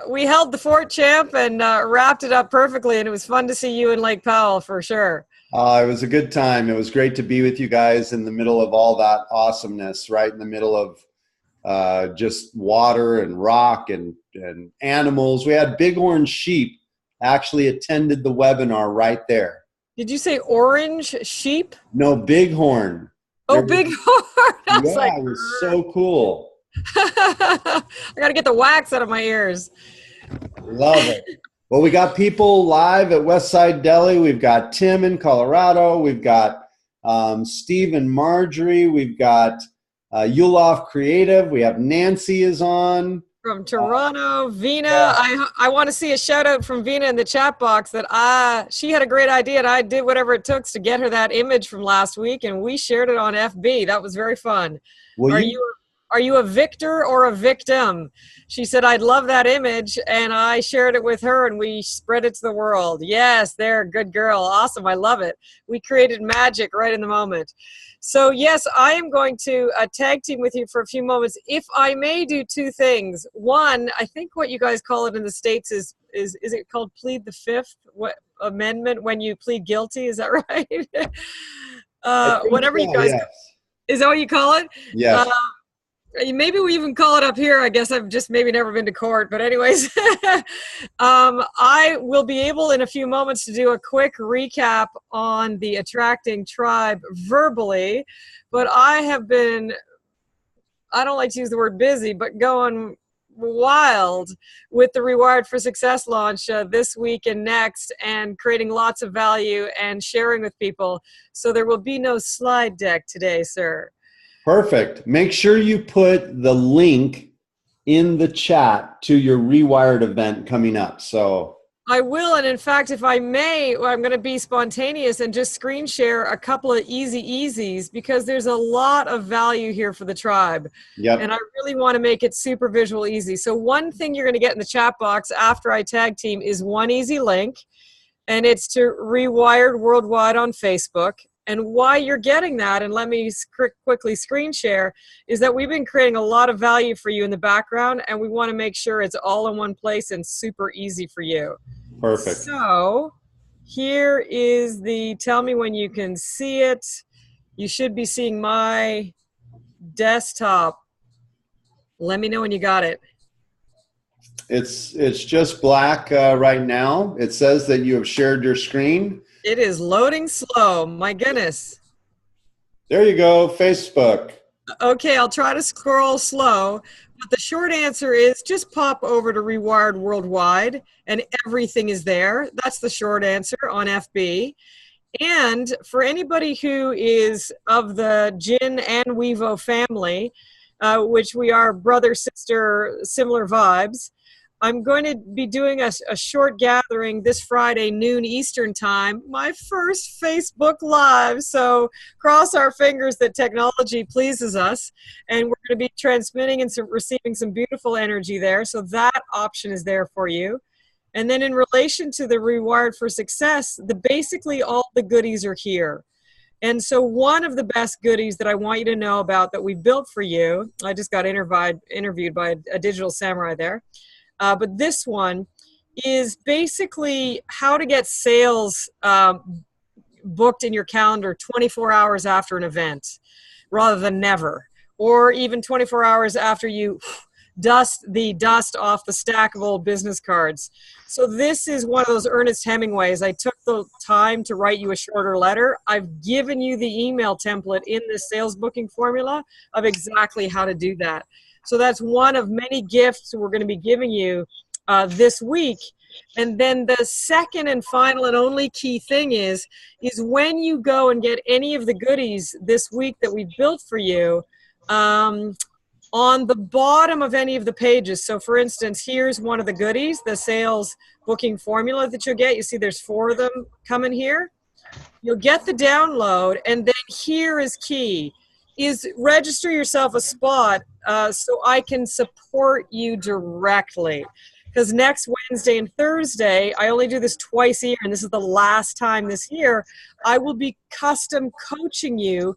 We held the fort, champ, and wrapped it up perfectly, and it was fun to see you in Lake Powell for sure. It was a good time. It was great to be with you guys in the middle of all that awesomeness, right in the middle of just water and rock and animals. We had bighorn sheep actually attended the webinar right there. Did you say orange sheep? No, bighorn. Oh, bighorn. I was like, it was so cool. I got to get the wax out of my ears. Love it. Well, we got people live at Westside Deli. We've got Tim in Colorado. We've got Steve and Marjorie. We've got Yulof Creative. We have Nancy is on. From Toronto, Vina. Yeah. I want to see a shout out from Vina in the chat box that she had a great idea and I did whatever it took to get her that image from last week and we shared it on FB. That was very fun. Are you a victor or a victim? She said, I'd love that image. And I shared it with her and we spread it to the world. Yes, there, good girl. Awesome. I love it. We created magic right in the moment. So yes, I am going to tag team with you for a few moments. If I may do two things. One, I think what you guys call it in the States is it called plead the fifth amendment when you plead guilty? Is that right? Whatever you guys, yes. Is that what you call it? Yes. Maybe we even call it up here. I guess I've just maybe never been to court. But anyways, I will be able in a few moments to do a quick recap on the Attracting Tribe verbally. But I have been, I don't like to use the word busy, but going wild with the Rewired for Success launch this week and next, and creating lots of value and sharing with people. So there will be no slide deck today, sir. Perfect. Make sure you put the link in the chat to your Rewired event coming up. So I will, and in fact, if I may, I'm going to be spontaneous and just screen share a couple of easies because there's a lot of value here for the tribe. Yep. And I really want to make it super visual easy. So one thing you're going to get in the chat box after I tag team is one easy link, and it's to Rewired Worldwide on Facebook. And why you're getting that, and let me quickly screen share, is that we've been creating a lot of value for you in the background, and we want to make sure it's all in one place and super easy for you. Perfect. So here is the, tell me when you can see it. You should be seeing my desktop. Let me know when you got it. It's just black right now. It says that you have shared your screen. It is loading slow. My goodness. There you go, Facebook. Okay, I'll try to scroll slow. But the short answer is just pop over to Rewired Worldwide and everything is there. That's the short answer on FB. And for anybody who is of the Jin and WEVO family, which we are brother, sister, similar vibes, I'm going to be doing a short gathering this Friday, noon Eastern time, my first Facebook Live. So cross our fingers that technology pleases us. And we're going to be transmitting and receiving some beautiful energy there. So that option is there for you. And then in relation to the Rewired for Success, basically all the goodies are here. And so one of the best goodies that I want you to know about that we built for you, I just got interviewed by a digital samurai there. But this one is basically how to get sales booked in your calendar 24 hours after an event rather than never, or even 24 hours after you dust the dust off the stack of old business cards. So this is one of those Ernest Hemingways. I took the time to write you a shorter letter. I've given you the email template in the sales booking formula of exactly how to do that. So that's one of many gifts we're going to be giving you this week. And then the second and final and only key thing is when you go and get any of the goodies this week that we've built for you, on the bottom of any of the pages. So for instance, here's one of the goodies, the sales booking formula that you'll get. You see there's 4 of them coming here. You'll get the download, and then here is key. Is register yourself a spot so I can support you directly. Because next Wednesday and Thursday, I only do this twice a year, and this is the last time this year, I will be custom coaching you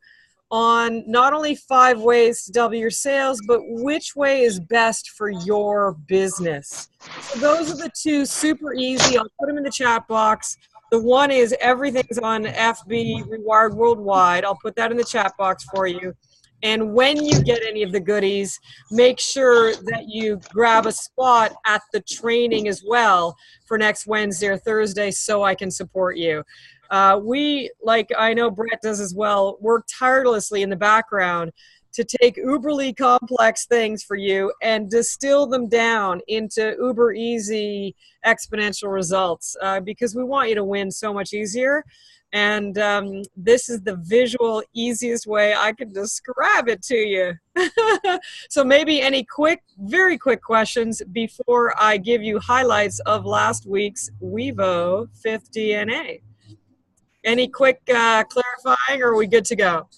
on not only 5 ways to double your sales, but which way is best for your business. So those are the 2, super easy. I'll put them in the chat box. The one is everything's on FB Rewired Worldwide. I'll put that in the chat box for you. And when you get any of the goodies, make sure that you grab a spot at the training as well for next Wednesday or Thursday so I can support you. We, like I know Brett does as well, work tirelessly in the background to take uberly complex things for you and distill them down into uber easy exponential results, because we want you to win so much easier. And this is the visual easiest way I can describe it to you. So maybe any quick, very quick questions before I give you highlights of last week's WEVO 5th DNA. Any quick clarifying, or are we good to go?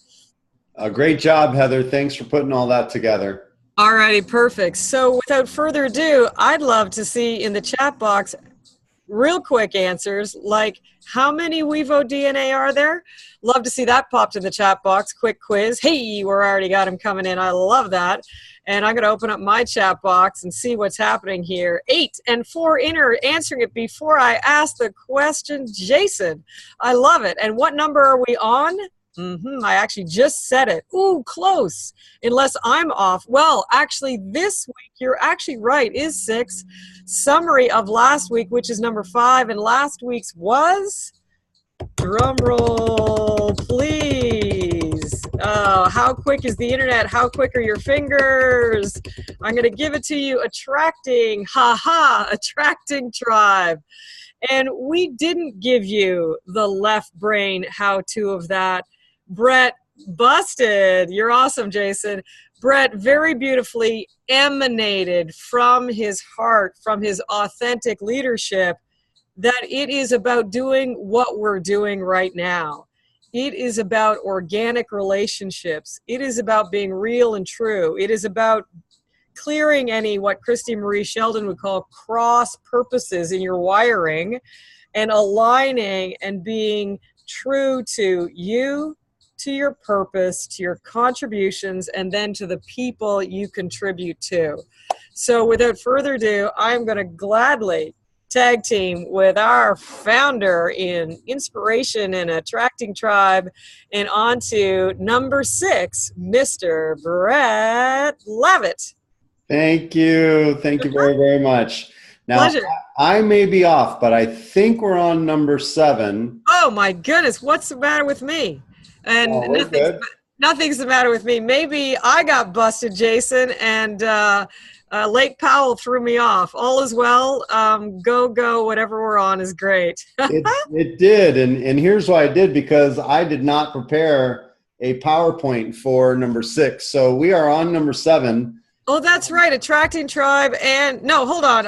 Great job, Heather. Thanks for putting all that together. All righty, perfect. So without further ado, I'd love to see in the chat box real quick answers like how many WEVO DNA are there? Love to see that popped in the chat box. Quick quiz. Hey, we're already got them coming in. I love that. And I'm going to open up my chat box and see what's happening here. 8 and 4 answering it before I ask the question. Jason, I love it. And what number are we on? I actually just said it. Ooh, close. Unless I'm off. Well, actually, this week, you're actually right, is 6. Summary of last week, which is number 5, and last week's was, drum roll, please. Oh, how quick is the internet? How quick are your fingers? I'm going to give it to you. Attracting tribe. And we didn't give you the left brain how-to of that. Brett busted. You're awesome, Jason. Brett very beautifully emanated from his heart, from his authentic leadership, that it is about doing what we're doing right now. It is about organic relationships. It is about being real and true. It is about clearing any, what Christy Marie Sheldon would call cross purposes in your wiring, and aligning and being true to you, to your purpose, to your contributions, and then to the people you contribute to. So without further ado, I'm going to gladly tag team with our founder in inspiration and attracting tribe, and on to number 6, Mr. Brett Levitt. Thank you. Thank you very, very much. Now, Pleasure. I may be off, but I think we're on number 7. Oh my goodness, what's the matter with me? And nothing's the matter with me. Maybe I got busted, Jason, and Lake Powell threw me off. All is well. Go, whatever we're on is great. It did, and here's why I did, because I did not prepare a PowerPoint for number 6. So we are on number 7. Oh, that's right. Attracting tribe and no, hold on.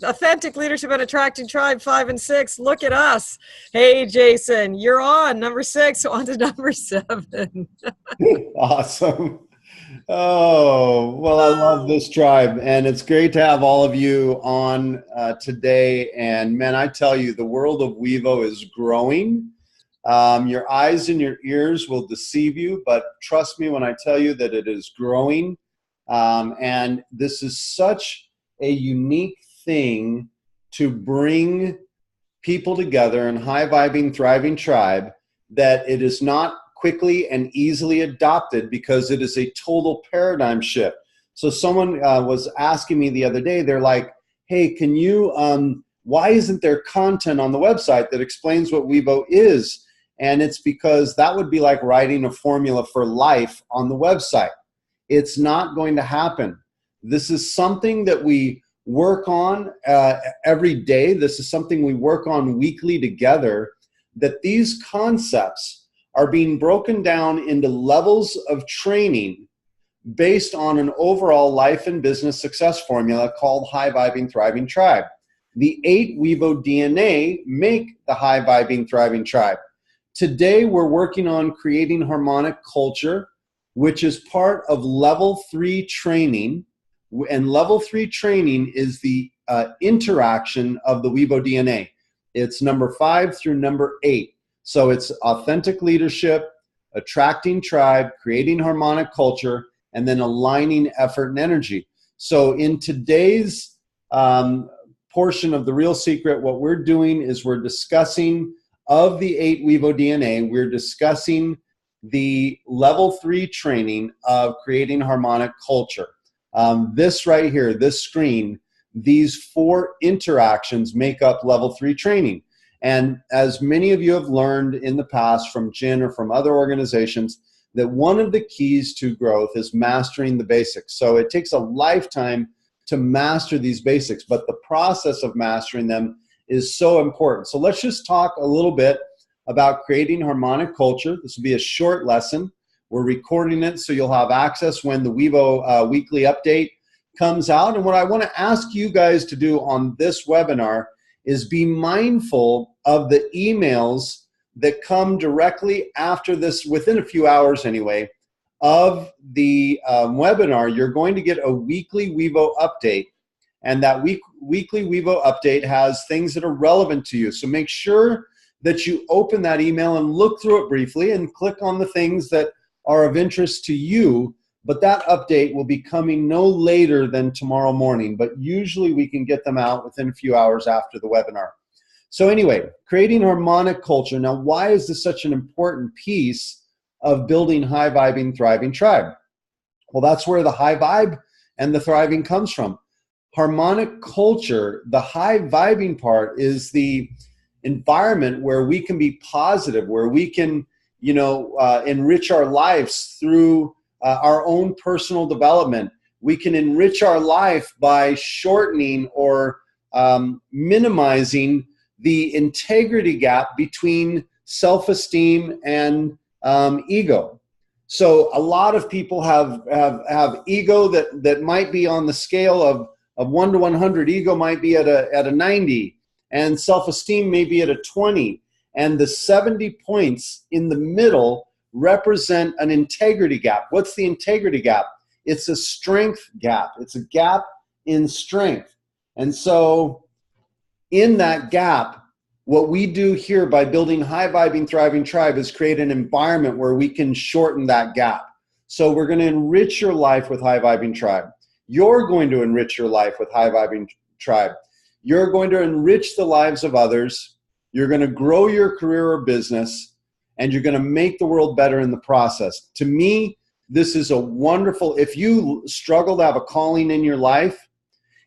Authentic leadership and attracting tribe 5 and 6. Look at us. Hey, Jason, you're on number 6. On to number 7. Awesome. Oh, well, I love this tribe, and it's great to have all of you on today. And man, I tell you, the world of WEVO is growing. Your eyes and your ears will deceive you, but trust me when I tell you that it is growing. And this is such a unique thing to bring people together in high-vibing, thriving tribe, that it is not quickly and easily adopted, because it is a total paradigm shift. So someone was asking me the other day, they're like, hey, can you, why isn't there content on the website that explains what WEVO is? And it's because that would be like writing a formula for life on the website. It's not going to happen. This is something that we work on every day. This is something we work on weekly together, that these concepts are being broken down into levels of training based on an overall life and business success formula called High Vibing Thriving Tribe. The 8 WEVO DNA make the High Vibing Thriving Tribe. Today, we're working on creating harmonic culture, which is part of level 3 training. And level 3 training is the interaction of the WEVO DNA. It's number 5 through number 8. So it's authentic leadership, attracting tribe, creating harmonic culture, and then aligning effort and energy. So in today's portion of The Real Secret, what we're doing is we're discussing of the 8 WEVO DNA, we're discussing the level 3 training of creating harmonic culture. This right here, this screen, these 4 interactions make up level 3 training. And as many of you have learned in the past from Jin or from other organizations, that one of the keys to growth is mastering the basics. So it takes a lifetime to master these basics, but the process of mastering them is so important. So let's just talk a little bit about creating harmonic culture. This will be a short lesson. We're recording it so you'll have access when the WEVO weekly update comes out. And what I want to ask you guys to do on this webinar is be mindful of the emails that come directly after this, within a few hours anyway, of the webinar. You're going to get a weekly WEVO update, and that weekly WEVO update has things that are relevant to you. So make sure that you open that email and look through it briefly and click on the things that are of interest to you. But that update will be coming no later than tomorrow morning, but usually we can get them out within a few hours after the webinar. So anyway, creating harmonic culture. Now, why is this such an important piece of building high vibing, thriving tribe? Well, that's where the high vibe and the thriving comes from. Harmonic culture, the high vibing part, is the environment where we can be positive, where we can, enrich our lives through our own personal development. We can enrich our life by shortening or minimizing the integrity gap between self-esteem and ego. So a lot of people have ego that might be on the scale of 1 to 100. Ego might be at a 90, and self-esteem may be at a 20. And the 70 points in the middle represent an integrity gap. What's the integrity gap? It's a strength gap. It's a gap in strength. And so in that gap, what we do here by building high vibing, thriving tribe is create an environment where we can shorten that gap. So we're going to enrich your life with high vibing tribe. You're going to enrich your life with high vibing tribe. You're going to enrich the lives of others. You're going to grow your career or business, and you're going to make the world better in the process. To me, this is a wonderful, if you struggle to have a calling in your life,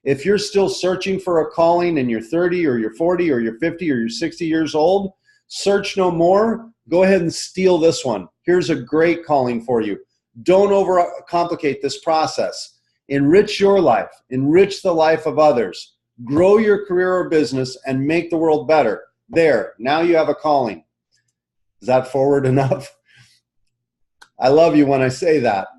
if you're still searching for a calling and you're 30 or you're 40 or you're 50 or you're 60 years old, search no more. Go ahead and steal this one. Here's a great calling for you. Don't overcomplicate this process. Enrich your life. Enrich the life of others. Grow your career or business and make the world better. There, now you have a calling. Is that forward enough? I love you when I say that.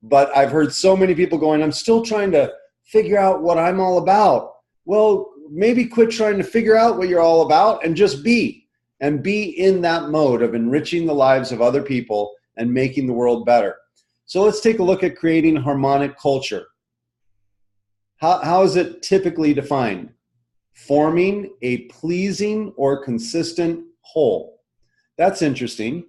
But I've heard so many people going, I'm still trying to figure out what I'm all about. Well, maybe quit trying to figure out what you're all about and just be. And be in that mode of enriching the lives of other people and making the world better. So let's take a look at creating harmonic culture. How is it typically defined? Forming a pleasing or consistent whole. That's interesting.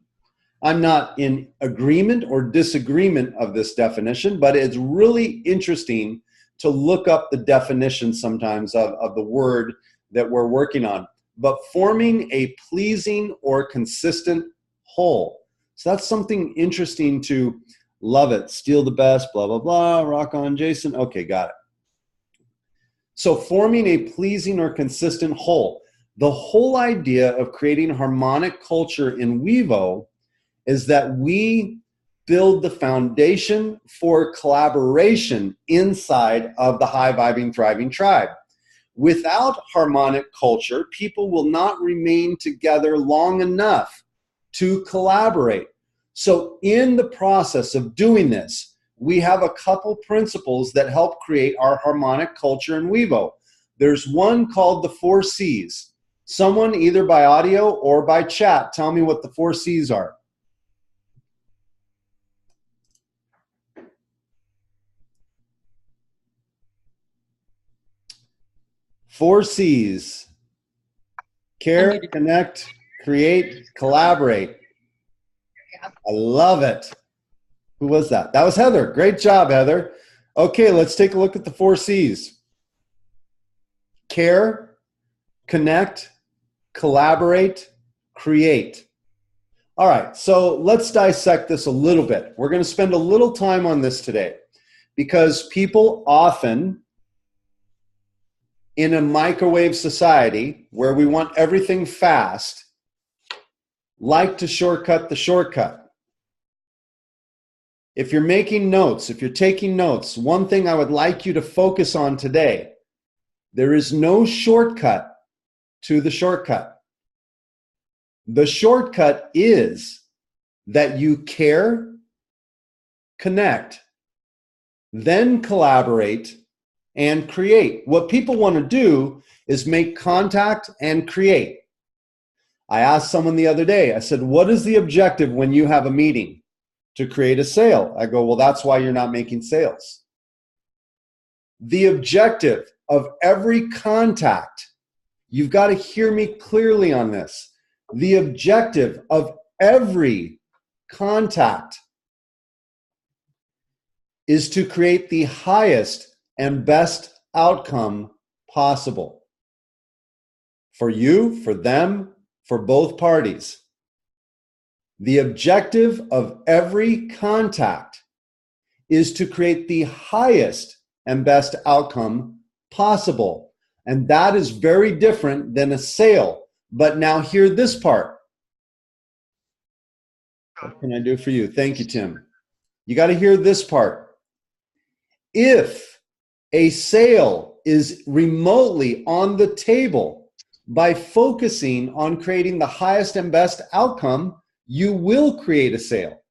I'm not in agreement or disagreement of this definition, but it's really interesting to look up the definition sometimes of the word that we're working on. But forming a pleasing or consistent whole. So that's something interesting to love it. Steal the best, blah, blah, blah, rock on, Jason. Okay, got it. So forming a pleasing or consistent whole. The whole idea of creating harmonic culture in WEVO is that we build the foundation for collaboration inside of the high vibing, thriving tribe. Without harmonic culture, people will not remain together long enough to collaborate. So in the process of doing this, we have a couple principles that help create our harmonic culture in WEVO. There's one called the 4 C's. Someone either by audio or by chat, tell me what the 4 C's are. Four C's: care, connect, create, collaborate. I love it. Who was that? That was Heather. Great job, Heather. Okay, let's take a look at the 4 C's. Care, connect, collaborate, create. All right, so let's dissect this a little bit. We're going to spend a little time on this today because people often, in a microwave society where we want everything fast, like to shortcut the shortcut. If you're making notes, if you're taking notes, one thing I would like you to focus on today, there is no shortcut to the shortcut. The shortcut is that you care, connect, then collaborate, and create. What people want to do is make contact and create. I asked someone the other day, I said, what is the objective when you have a meeting? To create a sale. I go, well, that's why you're not making sales. The objective of every contact, you've got to hear me clearly on this. The objective of every contact is to create the highest and best outcome possible. For you, for them, for both parties. The objective of every contact is to create the highest and best outcome possible. And that is very different than a sale. But now hear this part. What can I do for you? Thank you, Tim. You got to hear this part. If a sale is remotely on the table by focusing on creating the highest and best outcome, you will create a sale.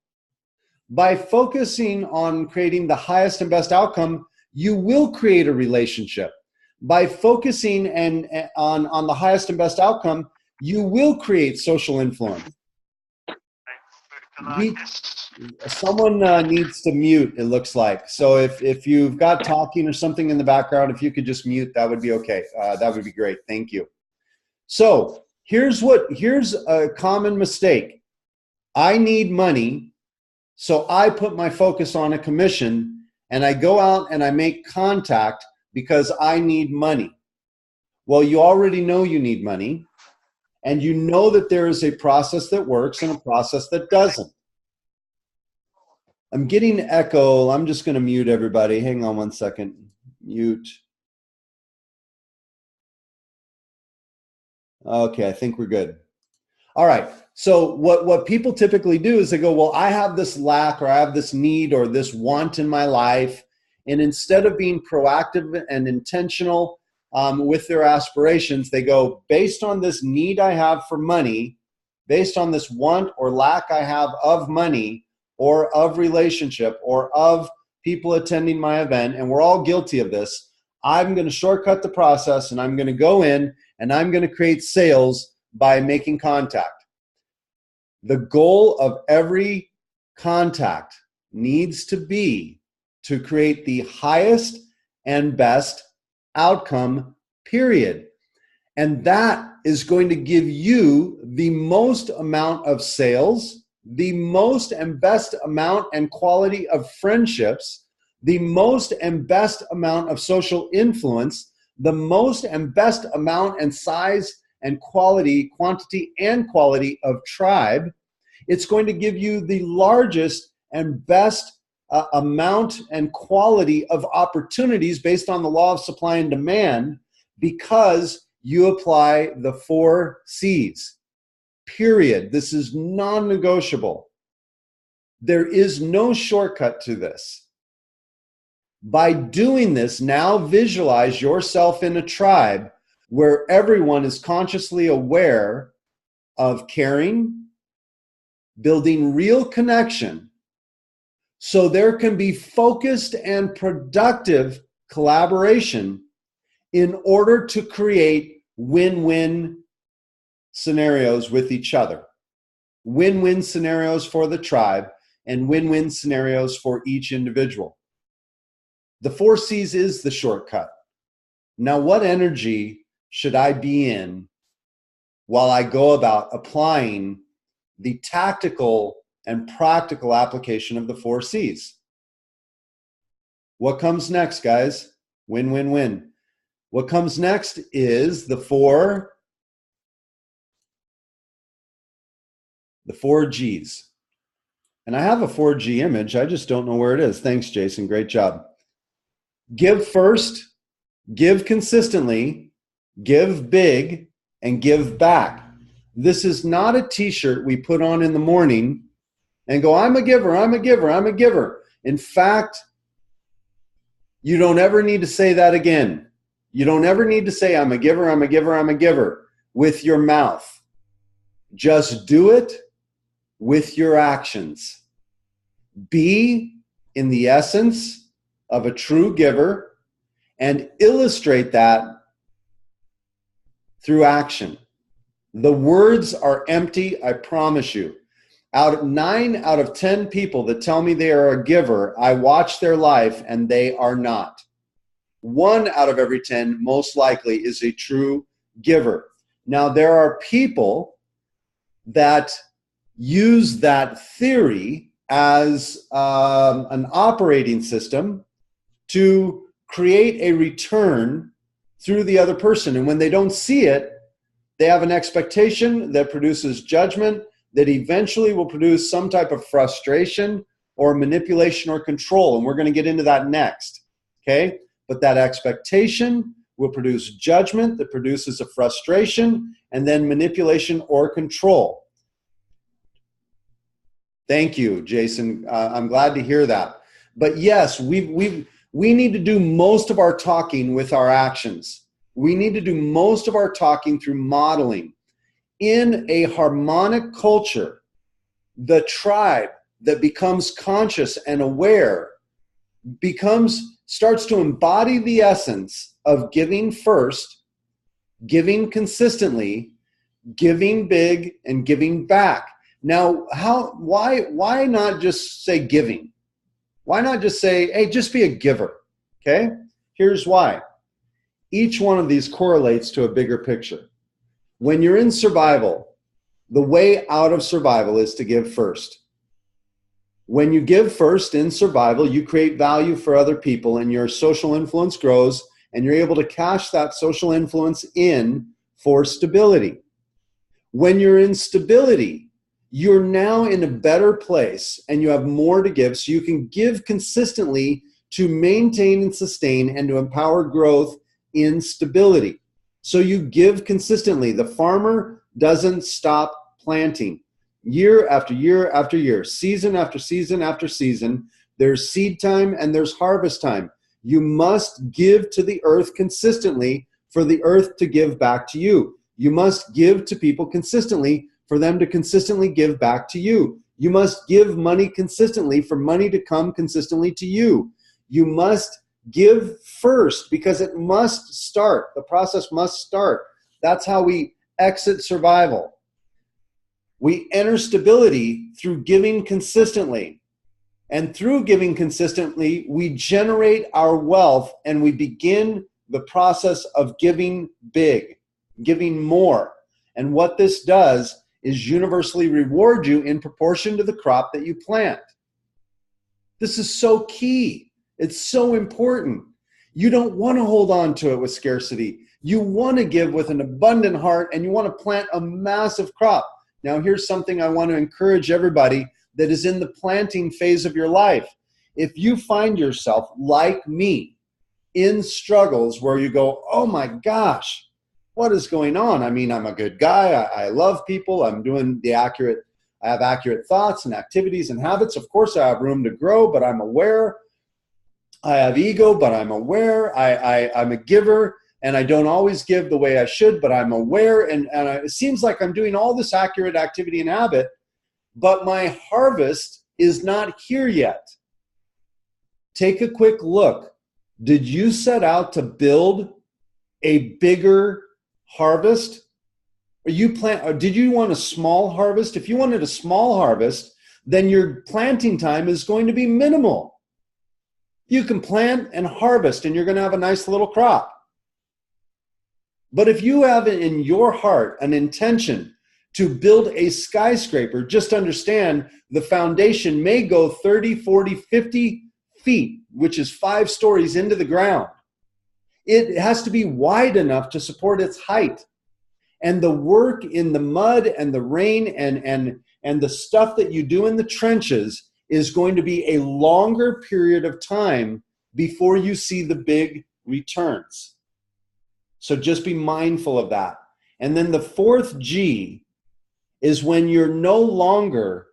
By focusing on creating the highest and best outcome, you will create a relationship. By focusing on the highest and best outcome, you will create social influence. Someone needs to mute, it looks like. So if you've got talking or something in the background, if you could just mute, that would be okay. That would be great. Thank you. So here's a common mistake. I need money, so I put my focus on a commission and I go out and I make contact because I need money. Well, you already know you need money, and you know that there is a process that works and a process that doesn't. I'm getting echo. I'm just going to mute everybody. Hang on one second. Mute. Okay, I think we're good. All right. So what people typically do is they go, well, I have this lack, or I have this need, or this want in my life. And instead of being proactive and intentional with their aspirations, they go, based on this need I have for money, based on this want or lack I have of money or of relationship or of people attending my event, and we're all guilty of this, I'm going to shortcut the process and I'm going to go in and I'm going to create sales by making contact. The goal of every contact needs to be to create the highest and best outcome, period. And that is going to give you the most amount of sales, the most and best amount and quality of friendships, the most and best amount of social influence, the most and best amount and size and quality, quantity and quality of tribe. It's going to give you the largest and best amount and quality of opportunities based on the law of supply and demand, because you apply the 4 C's, period. This is non-negotiable. There is no shortcut to this. By doing this, now visualize yourself in a tribe where everyone is consciously aware of caring, building real connection, so there can be focused and productive collaboration in order to create win-win scenarios with each other. Win-win scenarios for the tribe and win-win scenarios for each individual. The 4 C's is the shortcut. Now, what energy should I be in while I go about applying the tactical and practical application of the 4 C's. What comes next, guys? Win, win, win. What comes next is the 4 G's. And I have a 4G image. I just don't know where it is. Thanks, Jason. Great job. Give first, give consistently, give big, and give back. This is not a t-shirt we put on in the morning and go, I'm a giver, I'm a giver, I'm a giver. In fact, you don't ever need to say that again. You don't ever need to say, I'm a giver, I'm a giver, I'm a giver with your mouth. Just do it with your actions. Be in the essence of a true giver and illustrate that through action. The words are empty, I promise you. 9 out of 10 people that tell me they are a giver, I watch their life and they are not. 1 out of every 10 most likely is a true giver. Now, there are people that use that theory as an operating system to create a return through the other person. And when they don't see it, they have an expectation that produces judgment that eventually will produce some type of frustration or manipulation or control. And we're going to get into that next, okay? But that expectation will produce judgment that produces a frustration and then manipulation or control. Thank you, Jason. I'm glad to hear that. But yes, we need to do most of our talking with our actions. We need to do most of our talking through modeling. In a harmonic culture, the tribe that becomes conscious and aware starts to embody the essence of giving first, giving consistently, giving big, and giving back. Now, why not just say giving? Why not just say, hey, just be a giver, okay? Here's why. Each one of these correlates to a bigger picture. When you're in survival, the way out of survival is to give first. When you give first in survival, you create value for other people and your social influence grows and you're able to cash that social influence in for stability. When you're in stability, you're now in a better place and you have more to give, so you can give consistently to maintain and sustain and to empower growth in stability. So you give consistently. The farmer doesn't stop planting. Year after year after year, season after season after season, there's seed time and there's harvest time. You must give to the earth consistently for the earth to give back to you. You must give to people consistently for them to consistently give back to you. You must give money consistently for money to come consistently to you. You must give first because it must start. The process must start. That's how we exit survival. We enter stability through giving consistently. And through giving consistently, we generate our wealth and we begin the process of giving big, giving more. And what this does is universally reward you in proportion to the crop that you plant. This is so key. It's so important. You don't want to hold on to it with scarcity. You want to give with an abundant heart and you want to plant a massive crop. Now, here's something I want to encourage everybody that is in the planting phase of your life. If you find yourself, like me, in struggles where you go, oh my gosh, what is going on? I mean, I'm a good guy. I love people. I'm doing I have accurate thoughts and activities and habits. Of course, I have room to grow, but I'm aware. I have ego, but I'm aware. I'm a giver, and I don't always give the way I should, but I'm aware. And it seems like I'm doing all this accurate activity and habit, but my harvest is not here yet. Take a quick look. Did you set out to build a bigger harvest? Did you want a small harvest? If you wanted a small harvest, then your planting time is going to be minimal. You can plant and harvest and you're going to have a nice little crop. But if you have in your heart an intention To build a skyscraper, just understand the foundation may go 30, 40, 50 feet, which is 5 stories into the ground. It has to be wide enough to support its height. And the work in the mud and the rain and the stuff that you do in the trenches is going to be a longer period of time before you see the big returns. So just be mindful of that. And then the 4th G is when you're no longer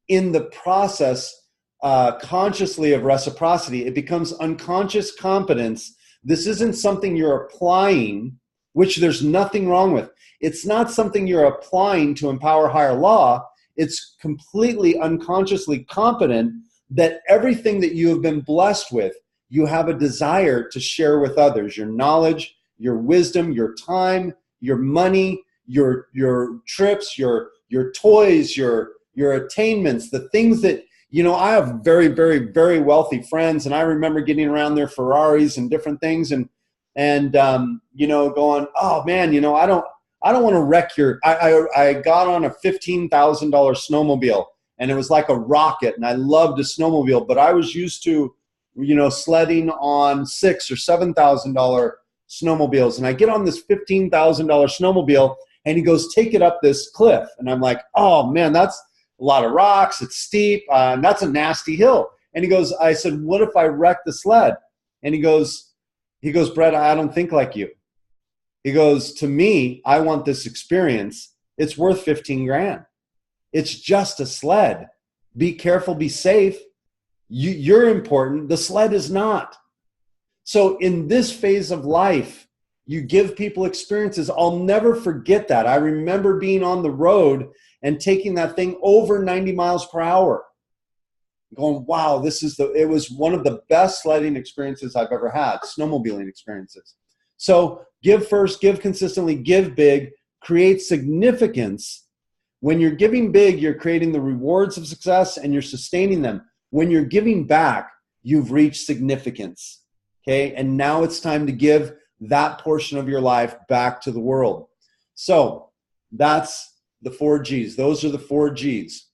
in the process consciously of reciprocity. It becomes unconscious competence. This isn't something you're applying, which there's nothing wrong with. It's not something you're applying to empower higher law. It's completely unconsciously competent that everything that you have been blessed with, you have a desire to share with others. Your knowledge, your wisdom, your time, your money, your trips, your toys, your attainments, the things that, you know, I have very, very, very wealthy friends, and I remember getting around their Ferraris and different things and you know, going, oh man, you know, I don't want to wreck your, I got on a $15,000 snowmobile, and it was like a rocket, and I loved a snowmobile, but I was used to, you know, sledding on $6,000 or $7,000 snowmobiles. And I get on this $15,000 snowmobile, and he goes, take it up this cliff. And I'm like, oh man, that's a lot of rocks. It's steep. And that's a nasty hill. And he goes, I said, what if I wreck the sled? And he goes, Brett, I don't think like you. He goes, to me, I want this experience. It's worth 15 grand. It's just a sled. Be careful, be safe. You're important. The sled is not. So in this phase of life, you give people experiences. I'll never forget that. I remember being on the road and taking that thing over 90 miles per hour. Going, wow, it was one of the best sledding experiences I've ever had, snowmobiling experiences. So give first, give consistently, give big, create significance. When you're giving big, you're creating the rewards of success and you're sustaining them. When you're giving back, you've reached significance. Okay, and now it's time to give that portion of your life back to the world. So that's the 4 G's. Those are the 4 G's.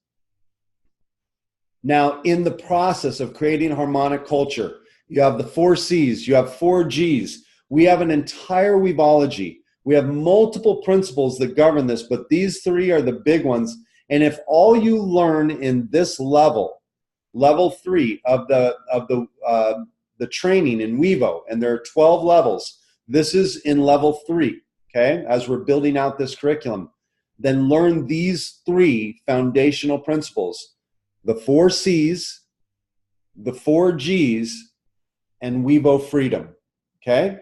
Now, in the process of creating harmonic culture, you have the 4 C's, you have 4 G's. We have an entire weavology. We have multiple principles that govern this, but these 3 are the big ones. And if all you learn in this level 3 of the training in WEVO, and there are 12 levels, this is in level 3, okay, as we're building out this curriculum, then learn these 3 foundational principles: the 4 C's, the 4 G's, and WEVO freedom, okay?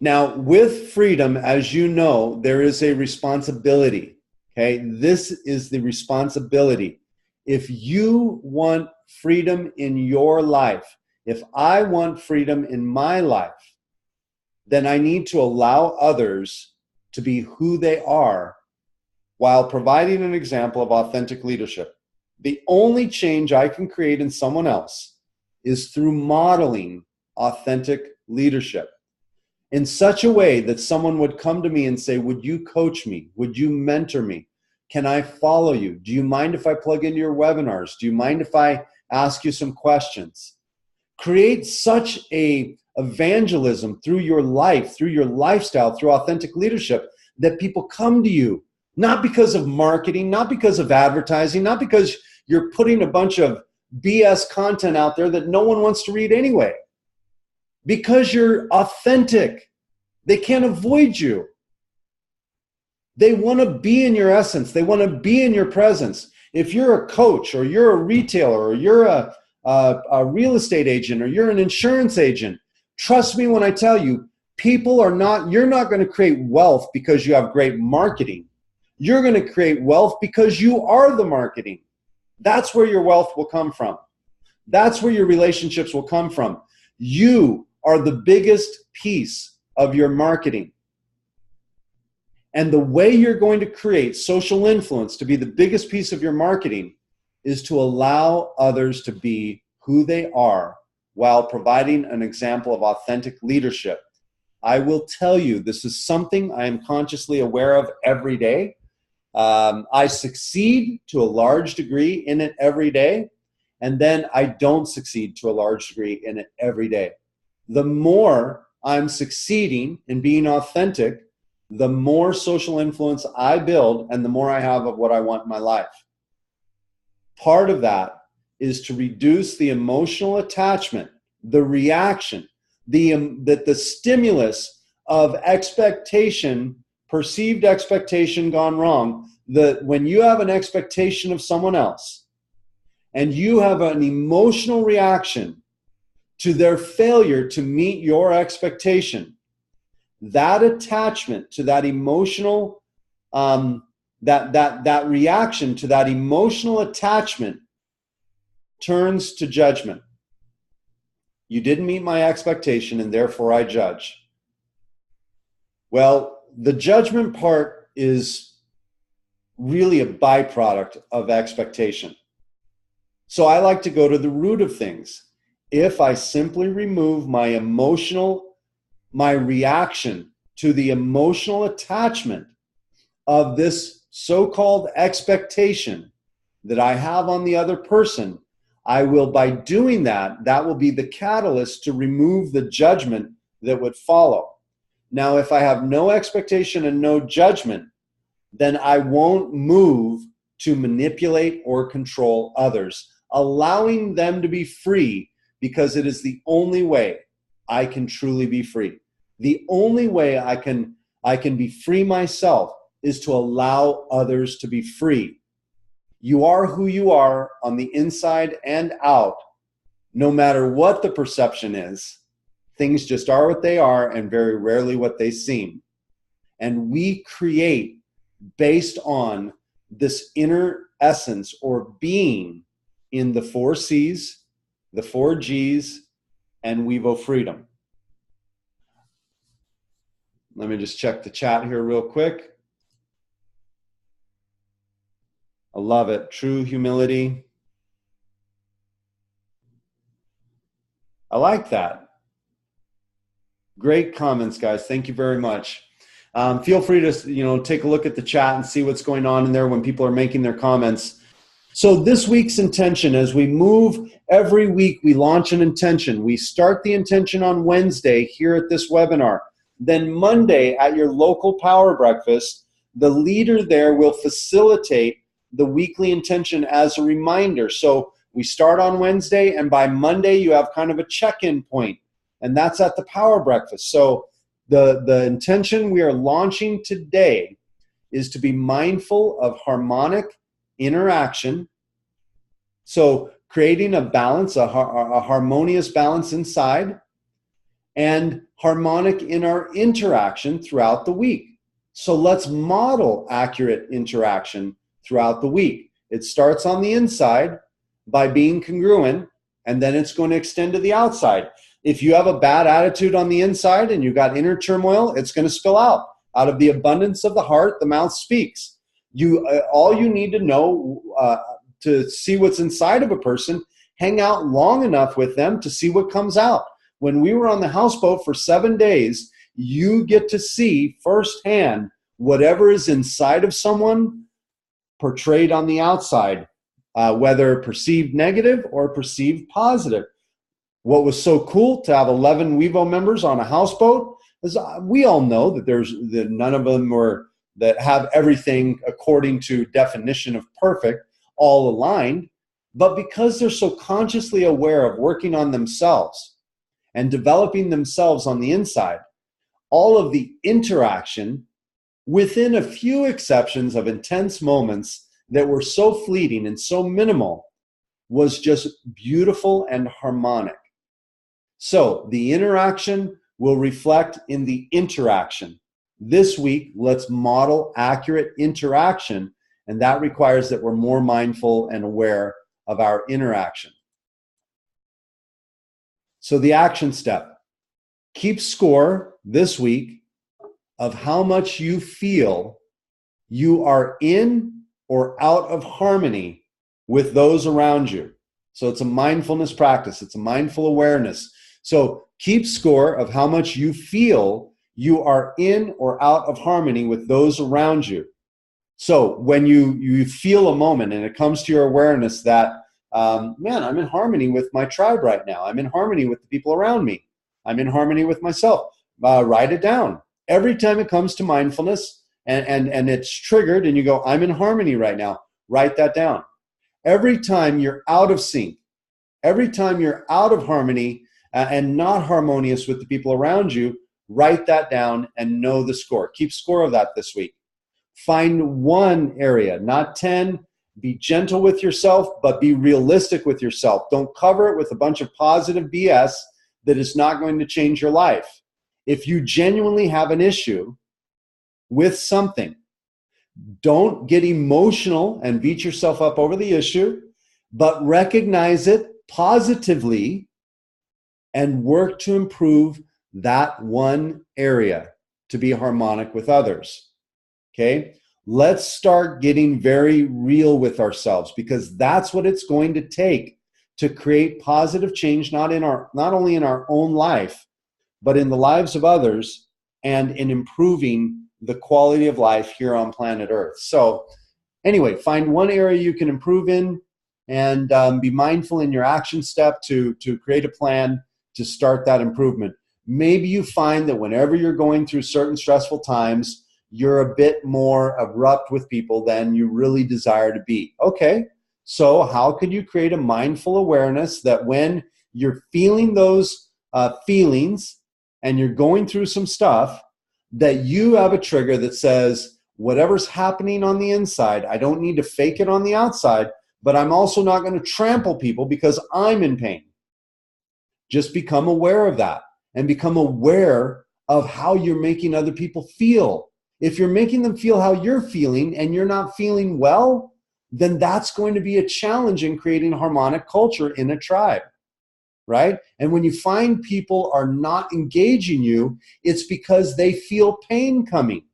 Now, with freedom, as you know, there is a responsibility, okay? This is the responsibility. If you want freedom in your life, if I want freedom in my life, then I need to allow others to be who they are while providing an example of authentic leadership. The only change I can create in someone else is through modeling authentic leadership in such a way that someone would come to me and say, would you coach me? Would you mentor me? Can I follow you? Do you mind if I plug into your webinars? Do you mind if I ask you some questions? Create such a evangelism through your life, through your lifestyle, through authentic leadership, that people come to you, not because of marketing, not because of advertising, not because you're putting a bunch of BS content out there that no one wants to read anyway. Because you're authentic. They can't avoid you. They want to be in your essence. They want to be in your presence. If you're a coach, or you're a retailer, or you're a real estate agent, or you're an insurance agent, trust me when I tell you, you're not going to create wealth because you have great marketing. You're going to create wealth because you are the marketing. That's where your wealth will come from. That's where your relationships will come from. You are the biggest piece of your marketing. And the way you're going to create social influence to be the biggest piece of your marketing is to allow others to be who they are while providing an example of authentic leadership. I will tell you, this is something I am consciously aware of every day. I succeed to a large degree in it every day, and then I don't succeed to a large degree in it every day. The more I'm succeeding in being authentic, the more social influence I build and the more I have of what I want in my life. Part of that is to reduce the emotional attachment, the reaction, the stimulus of expectation, perceived expectation gone wrong. When you have an expectation of someone else and you have an emotional reaction to their failure to meet your expectation, that attachment to that emotional, that reaction to that emotional attachment turns to judgment. You didn't meet my expectation and therefore I judge. Well, the judgment part is really a byproduct of expectation. So I like to go to the root of things. If I simply remove my reaction to the emotional attachment of this so-called expectation that I have on the other person, I will, by doing that, that will be the catalyst to remove the judgment that would follow. Now, if I have no expectation and no judgment, then I won't move to manipulate or control others, allowing them to be free, because it is the only way I can truly be free. The only way I can be free myself is to allow others to be free. You are who you are on the inside and out, no matter what the perception is. Things just are what they are and very rarely what they seem. And we create based on this inner essence or being in the 4 C's, the 4 G's, and WEVO freedom. Let me just check the chat here real quick. I love it. True humility. I like that. Great comments, guys. Thank you very much. Feel free to take a look at the chat and see what's going on in there when people are making their comments. So this week's intention, as we move every week, we launch an intention. We start the intention on Wednesday here at this webinar. Then Monday at your local power breakfast, the leader there will facilitate the weekly intention as a reminder. So we start on Wednesday, and by Monday you have kind of a check-in point, and that's at the power breakfast. So the intention we are launching today is to be mindful of harmonic interaction. So creating a balance, a harmonious balance inside, and harmonic in our interaction throughout the week. So let's model accurate interaction throughout the week. It starts on the inside by being congruent, and then it's going to extend to the outside. If you have a bad attitude on the inside and you've got inner turmoil, it's going to spill out. Out of the abundance of the heart, the mouth speaks. All you need to know to see what's inside of a person, hang out long enough with them to see what comes out. When we were on the houseboat for 7 days, you get to see firsthand whatever is inside of someone portrayed on the outside, whether perceived negative or perceived positive. What was so cool to have 11 WEVO members on a houseboat is we all know that none of them that have everything according to definition of perfect, all aligned, but because they're so consciously aware of working on themselves and developing themselves on the inside, all of the interaction, within a few exceptions of intense moments that were so fleeting and so minimal, was just beautiful and harmonic. So the interaction will reflect in the interaction. This week, let's model accurate interaction, and that requires that we're more mindful and aware of our interaction. So the action step: keep score this week of how much you feel you are in or out of harmony with those around you. So it's a mindfulness practice. It's a mindful awareness. So keep score of how much you feel you are in or out of harmony with those around you. So when you feel a moment and it comes to your awareness that, man, I'm in harmony with my tribe right now. I'm in harmony with the people around me. I'm in harmony with myself. Write it down. Every time it comes to mindfulness and it's triggered and you go, I'm in harmony right now, write that down. Every time you're out of sync, every time you're out of harmony and not harmonious with the people around you, write that down and know the score. Keep score of that this week. Find one area, not 10. Be gentle with yourself, but be realistic with yourself. Don't cover it with a bunch of positive BS that is not going to change your life. If you genuinely have an issue with something, don't get emotional and beat yourself up over the issue, but recognize it positively and work to improve that one area to be harmonic with others. Okay? Let's start getting very real with ourselves, because that's what it's going to take to create positive change, not only in our own life, but in the lives of others and in improving the quality of life here on planet Earth. So anyway, find one area you can improve in and be mindful in your action step to create a plan to start that improvement. Maybe you find that whenever you're going through certain stressful times, you're a bit more abrupt with people than you really desire to be. Okay, so how could you create a mindful awareness that when you're feeling those feelings and you're going through some stuff, that you have a trigger that says, whatever's happening on the inside, I don't need to fake it on the outside, but I'm also not going to trample people because I'm in pain. Just become aware of that and become aware of how you're making other people feel. If you're making them feel how you're feeling and you're not feeling well, then that's going to be a challenge in creating harmonic culture in a tribe, right? And when you find people are not engaging you, it's because they feel pain coming.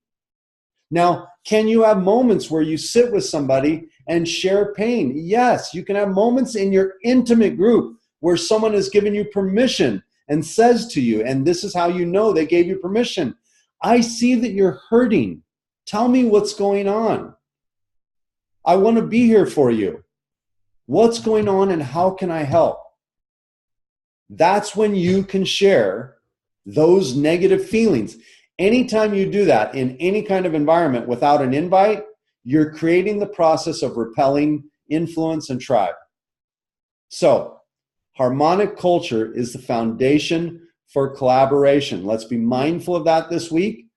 Now, can you have moments where you sit with somebody and share pain? Yes, you can have moments in your intimate group where someone has given you permission and says to you, and this is how you know they gave you permission, I see that you're hurting. Tell me what's going on. I want to be here for you. What's going on and how can I help? That's when you can share those negative feelings. Anytime you do that in any kind of environment without an invite, you're creating the process of repelling influence and tribe. So, harmonic culture is the foundation for collaboration. Let's be mindful of that this week,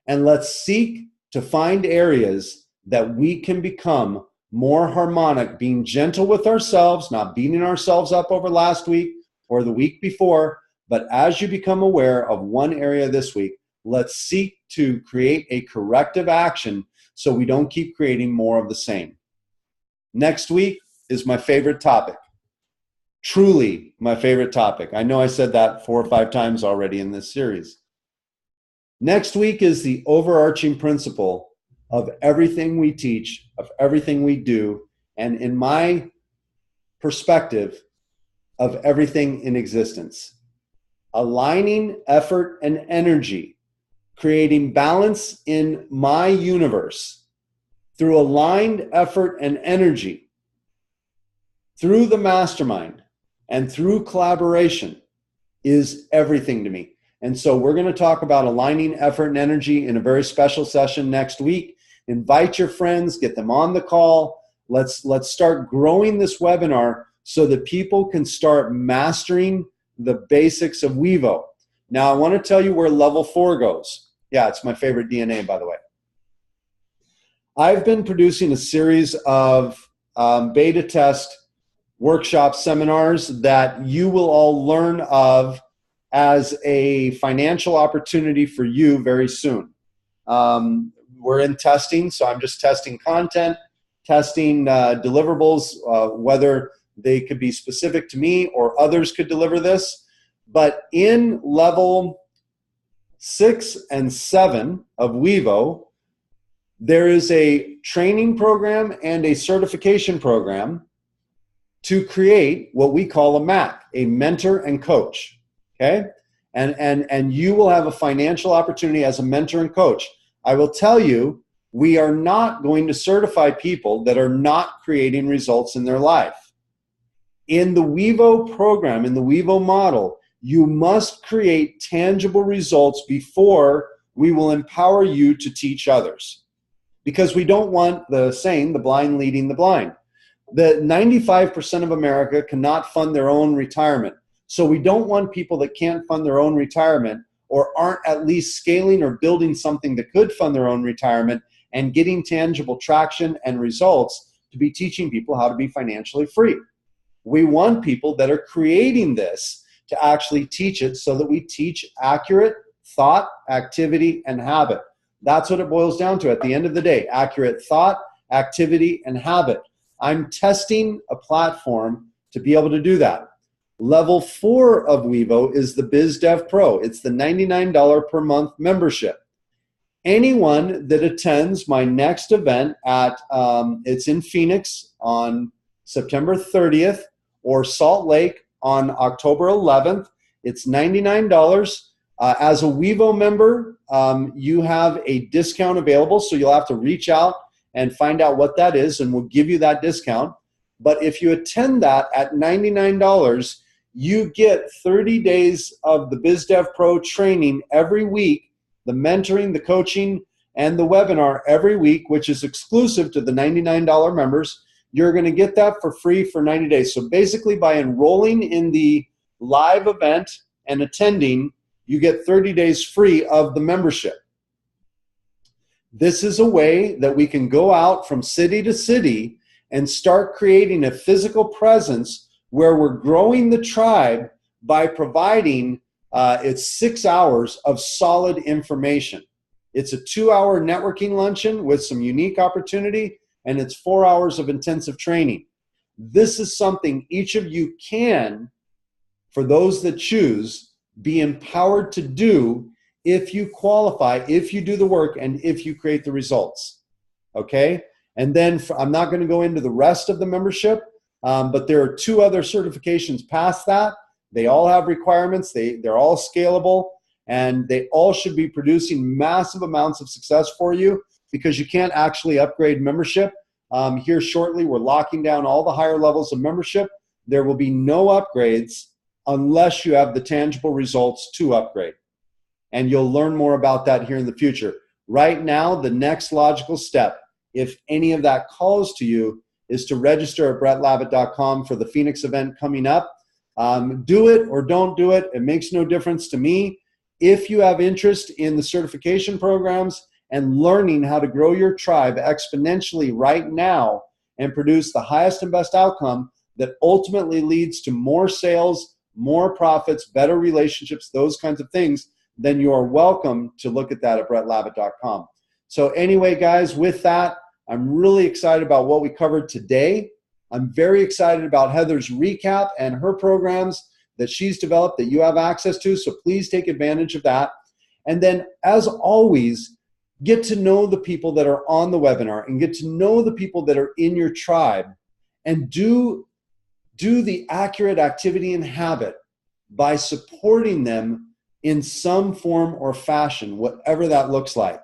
and let's seek to find areas that we can become more harmonic, being gentle with ourselves, not beating ourselves up over last week or the week before, but as you become aware of one area this week, let's seek to create a corrective action so we don't keep creating more of the same. Next week is my favorite topic. Truly my favorite topic. I know I said that 4 or 5 times already in this series. Next week is the overarching principle of everything we teach, of everything we do, and in my perspective, of everything in existence. Aligning effort and energy, creating balance in my universe through aligned effort and energy, through the mastermind and through collaboration is everything to me. And so we're going to talk about aligning effort and energy in a very special session next week. Invite your friends, get them on the call. Let's start growing this webinar so that people can start mastering the basics of WEVO. Now, I want to tell you where level 4 goes. Yeah, it's my favorite DNA, by the way. I've been producing a series of beta test workshop seminars that you will all learn of as a financial opportunity for you very soon. We're in testing, so I'm just testing content, testing deliverables, whether they could be specific to me or others could deliver this. But in level 6 and 7 of WEVO, there is a training program and a certification program to create what we call a MAC, a mentor and coach, okay? And you will have a financial opportunity as a mentor and coach. I will tell you We are not going to certify people that are not creating results in their life. In the WEVO program, in the WEVO model, you must create tangible results before we will empower you to teach others. Because we don't want the saying, the blind leading the blind. The 95% of America cannot fund their own retirement. So we don't want people that can't fund their own retirement or aren't at least scaling or building something that could fund their own retirement and getting tangible traction and results to be teaching people how to be financially free. We want people that are creating this to actually teach it so that we teach accurate thought, activity, and habit. That's what it boils down to at the end of the day, accurate thought, activity, and habit. I'm testing a platform to be able to do that. Level 4 of WEVO is the BizDev Pro. It's the $99 per month membership. Anyone that attends my next event at, it's in Phoenix on September 30th or Salt Lake on October 11th, it's $99. As a WEVO member, you have a discount available, so you'll have to reach out and find out what that is, and we'll give you that discount. But if you attend that at $99, you get 30 days of the BizDev Pro training every week, the mentoring, the coaching, and the webinar every week, which is exclusive to the $99 members. You're going to get that for free for 90 days. So basically, by enrolling in the live event and attending, you get 30 days free of the membership. This is a way that we can go out from city to city and start creating a physical presence where we're growing the tribe by providing it's 6 hours of solid information. It's a 2-hour networking luncheon with some unique opportunity, and it's 4 hours of intensive training. This is something each of you can, for those that choose, be empowered to do if you qualify, if you do the work, and if you create the results. Okay? And then I'm not going to go into the rest of the membership, but there are 2 other certifications past that. They all have requirements. They're all scalable, and they all should be producing massive amounts of success for you, because you can't actually upgrade membership. Here shortly, we're locking down all the higher levels of membership. There will be no upgrades unless you have the tangible results to upgrade. And you'll learn more about that here in the future. Right now, the next logical step, if any of that calls to you, is to register at brettlavitt.com for the Phoenix event coming up. Do it or don't do it. It makes no difference to me. If you have interest in the certification programs and learning how to grow your tribe exponentially right now and produce the highest and best outcome that ultimately leads to more sales, more profits, better relationships, those kinds of things, then you are welcome to look at that at brettlavitt.com. So anyway, guys, with that, I'm really excited about what we covered today. I'm very excited about Heather's recap and her programs that she's developed that you have access to, so please take advantage of that. And then, as always, get to know the people that are on the webinar and get to know the people that are in your tribe, and do the accurate activity and habit by supporting them in some form or fashion, whatever that looks like.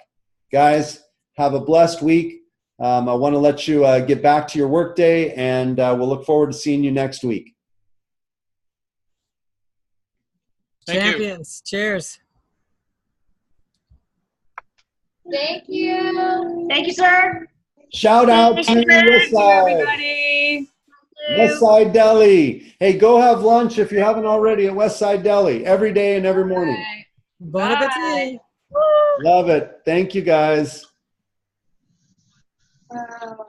Guys, have a blessed week. I want to let you get back to your workday, and we'll look forward to seeing you next week. Thank Champions. you. Cheers. Thank you. Thank you, sir. Shout out to everybody. Westside Deli. Hey, go have lunch if you haven't already at Westside Deli every day and every morning. Bon appetit. Love it. Thank you, guys. Wow.